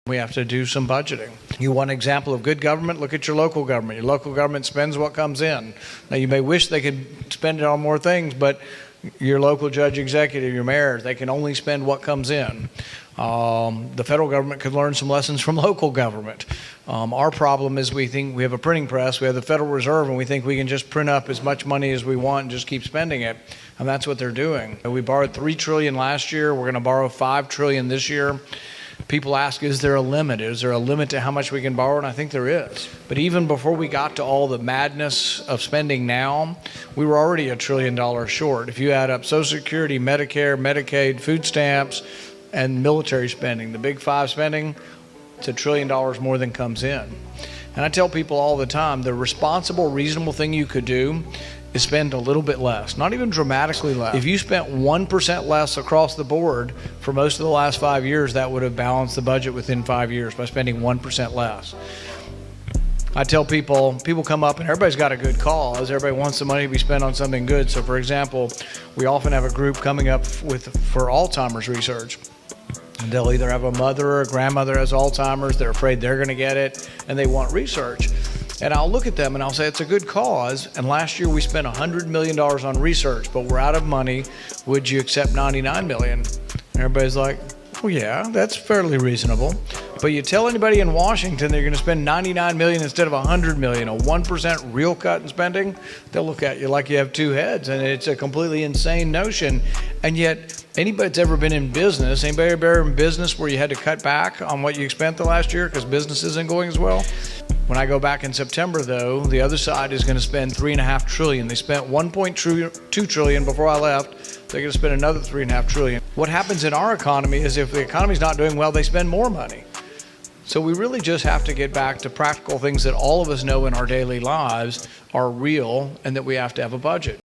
We have to do some budgeting. You want an example of good government? Look at your local government. Your local government spends what comes in. Now, you may wish they could spend it on more things, but your local judge executive, your mayors, they can only spend what comes in. The federal government could learn some lessons from local government. Our problem is we think we have a printing press, we have the Federal Reserve, and we think we can just print up as much money as we want and just keep spending it. And that's what they're doing. We borrowed $3 trillion last year. We're going to borrow $5 trillion this year. People ask, is there a limit? Is there a limit to how much we can borrow? And I think there is. But even before we got to all the madness of spending now, we were already $1 trillion short. If you add up Social Security, Medicare, Medicaid, food stamps, and military spending, the big five spending, it's $1 trillion more than comes in. And I tell people all the time, the responsible, reasonable thing you could do is spend a little bit less, not even dramatically less. If you spent 1% less across the board for most of the last 5 years, that would have balanced the budget within 5 years by spending 1% less. I tell people come up and everybody's got a good cause. Everybody wants the money to be spent on something good. So for example, we often have a group coming up for Alzheimer's research. And they'll either have a mother or a grandmother has Alzheimer's, they're afraid they're gonna get it, and they want research. And I'll look at them and I'll say, it's a good cause. And last year we spent $100 million on research, but we're out of money. Would you accept $99 million? And everybody's like, well, yeah, that's fairly reasonable. But you tell anybody in Washington they're going to spend $99 million instead of $100 million, a 1% real cut in spending, they'll look at you like you have two heads. And it's a completely insane notion. And yet, anybody that's ever been in business, anybody ever in business where you had to cut back on what you spent the last year because business isn't going as well? When I go back in September, though, the other side is going to spend $3.5 trillion. They spent $1.2 trillion before I left. They're going to spend another $3.5 trillion. What happens in our economy is if the economy's not doing well, they spend more money. So we really just have to get back to practical things that all of us know in our daily lives are real and that we have to have a budget.